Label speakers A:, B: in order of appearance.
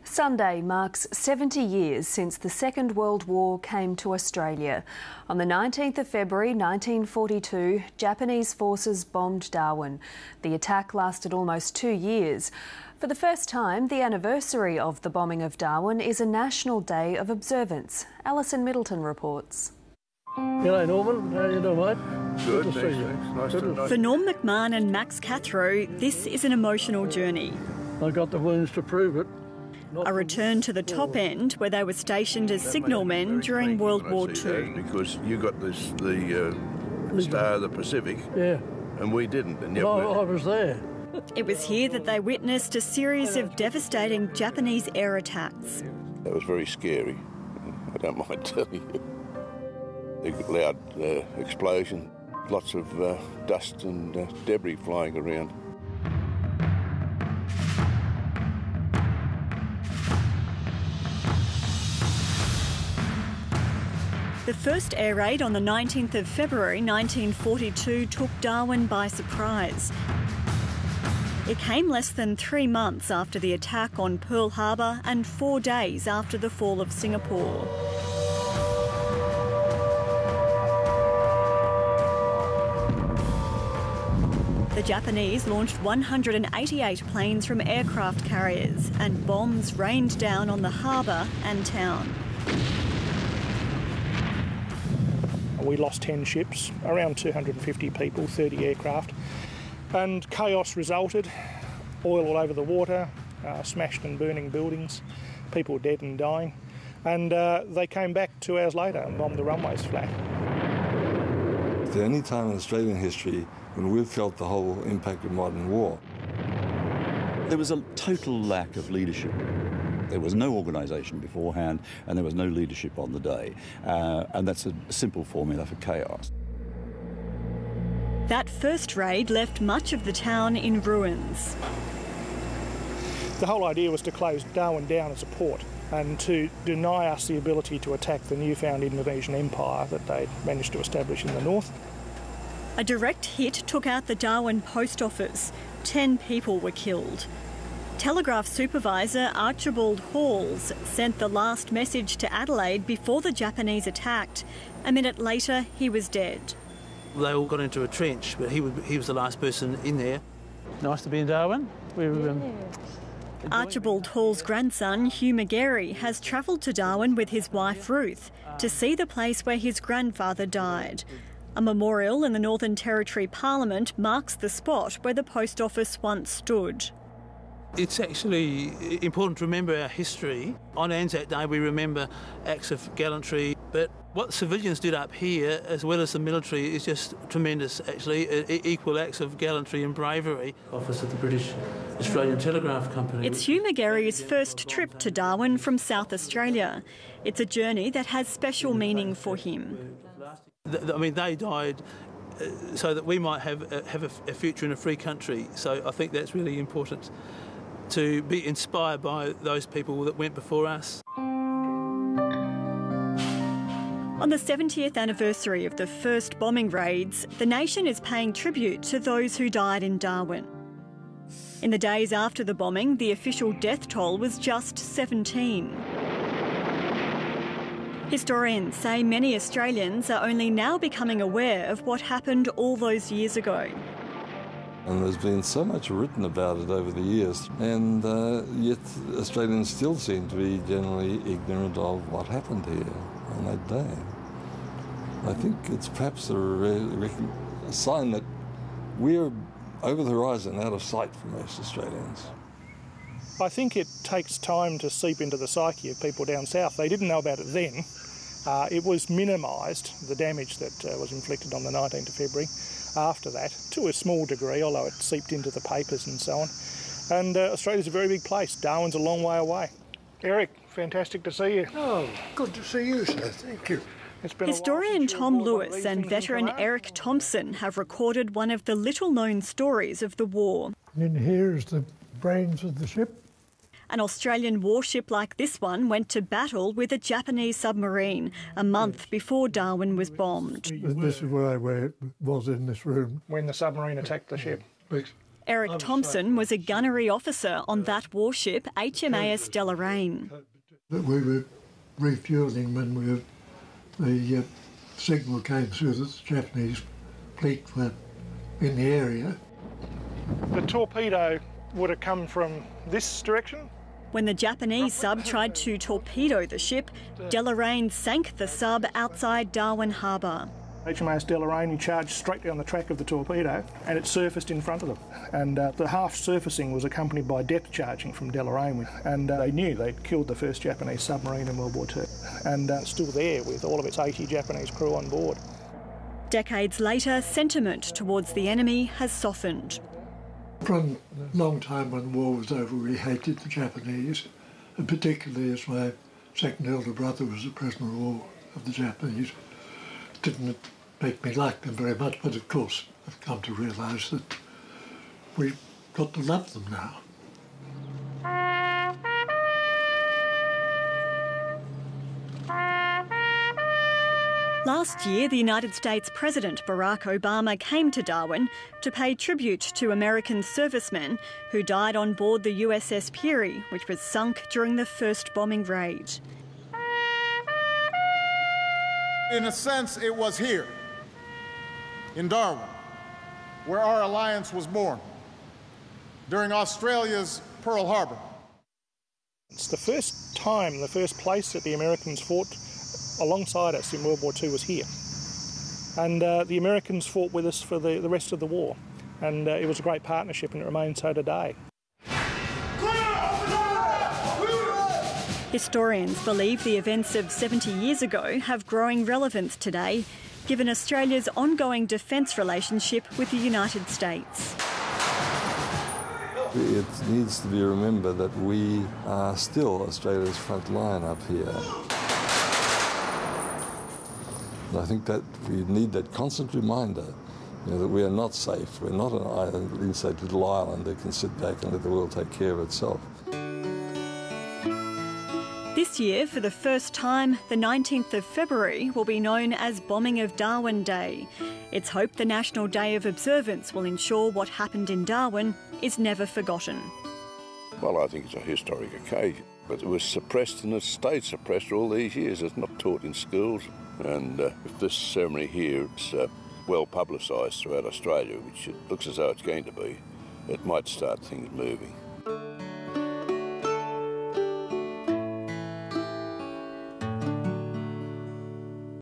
A: Sunday marks 70 years since the Second World War came to Australia. On the 19th of February 1942, Japanese forces bombed Darwin. The attack lasted almost 2 years. For the first time, the anniversary of the bombing of Darwin is a national day of observance. Alison Middleton reports.
B: Hello Norman, how you doing, mate?
C: Good
B: to see you.
C: Nice
D: For Norm McMahon and Max Cathro, this is an emotional journey.
B: I got the wounds to prove it.
D: A return to the top end, where they were stationed as signalmen during World War II.
C: Because you got the Star of the Pacific,
B: Yeah,
C: and we didn't. And yet
B: I was there.
D: It was here that they witnessed a series of devastating Japanese air attacks.
C: that was very scary. I don't mind telling you. A loud explosion, lots of dust and debris flying around.
D: The first air raid on the 19th of February 1942 took Darwin by surprise. It came less than 3 months after the attack on Pearl Harbor and 4 days after the fall of Singapore. The Japanese launched 188 planes from aircraft carriers, and bombs rained down on the harbour and town.
E: We lost 10 ships, around 250 people, 30 aircraft, and chaos resulted. Oil all over the water, smashed and burning buildings, people dead and dying, and they came back 2 hours later and bombed the runways flat.
F: The only time in Australian history when we've felt the whole impact of modern war.
G: There was a total lack of leadership. There was no organisation beforehand, and there was no leadership on the day. And that's a simple formula for chaos.
D: That first raid left much of the town in ruins.
E: The whole idea was to close Darwin down as a port and to deny us the ability to attack the newfound Indonesian empire that they'd managed to establish in the north.
D: A direct hit took out the Darwin post office. 10 people were killed. Telegraph supervisor Archibald Halls sent the last message to Adelaide before the Japanese attacked. A minute later, he was dead.
H: They all got into a trench, but he was the last person in there.
B: Nice to be in Darwin.
D: Archibald Hall's grandson, Hugh McGarry, has travelled to Darwin with his wife Ruth to see the place where his grandfather died. A memorial in the Northern Territory Parliament marks the spot where the post office once stood.
H: It's actually important to remember our history. On Anzac Day we remember acts of gallantry, but what civilians did up here, as well as the military, is just tremendous, actually, equal acts of gallantry and bravery. Office of the British Australian Telegraph Company.
D: It's Hugh McGarry's first trip to Darwin from South Australia. It's a journey that has special meaning for him.
H: I mean, they died so that we might have a future in a free country, so I think that's really important, to be inspired by those people that went before us.
D: On the 70th anniversary of the first bombing raids, the nation is paying tribute to those who died in Darwin. In the days after the bombing, the official death toll was just 17. Historians say many Australians are only now becoming aware of what happened all those years ago.
F: And there's been so much written about it over the years, and yet Australians still seem to be generally ignorant of what happened here on that day. I think it's perhaps a sign that we're over the horizon, out of sight for most Australians.
E: I think it takes time to seep into the psyche of people down south. They didn't know about it then. It was minimised, the damage that was inflicted on the 19th of February, after that, to a small degree, although it seeped into the papers and so on. And Australia's a very big place. Darwin's a long way away. Eric, fantastic to see you.
I: Oh, good to see you, sir. Thank you.
D: Historian Tom Lewis and veteran Eric Thompson have recorded one of the little-known stories of the war.
I: And here's the brains of the ship.
D: An Australian warship like this one went to battle with a Japanese submarine a month before Darwin was bombed.
I: This is where I was in this room.
E: When the submarine attacked the ship.
D: Eric Thompson was a gunnery officer on that warship, HMAS Deloraine.
I: We were refuelling when the signal came through that the Japanese fleet were in the area.
E: The torpedo would have come from this direction.
D: When the Japanese sub tried to torpedo the ship, Deloraine sank the sub outside Darwin Harbour.
E: HMAS Deloraine charged straight down the track of the torpedo and it surfaced in front of them. And the half surfacing was accompanied by depth charging from Deloraine, and they knew they'd killed the first Japanese submarine in World War II, and still there with all of its 80 Japanese crew on board.
D: Decades later, sentiment towards the enemy has softened.
I: From a long time when the war was over, we hated the Japanese, and particularly as my second elder brother was a prisoner of war of the Japanese. It didn't make me like them very much, but of course I've come to realise that we've got to love them now.
D: Last year, the United States President Barack Obama came to Darwin to pay tribute to American servicemen who died on board the USS Peary, which was sunk during the first bombing raid.
J: In a sense, it was here, in Darwin, where our alliance was born, during Australia's Pearl Harbor.
E: It's the first time, the first place that the Americans fought alongside us in World War II was here. And the Americans fought with us for the rest of the war. And it was a great partnership, and it remains so today.
D: Historians believe the events of 70 years ago have growing relevance today, given Australia's ongoing defence relationship with the United States.
F: It needs to be remembered that we are still Australia's front line up here. And I think that we need that constant reminder, that we are not safe. We're not an island, inside little island that can sit back and let the world take care of itself.
D: This year, for the first time, the 19th of February will be known as Bombing of Darwin Day. It's hoped the National Day of Observance will ensure what happened in Darwin is never forgotten.
C: Well, I think it's a historic occasion, but it was suppressed and it stayed suppressed all these years. It's not taught in schools. And if this ceremony here is well publicised throughout Australia, which it looks as though it's going to be, it might start things moving.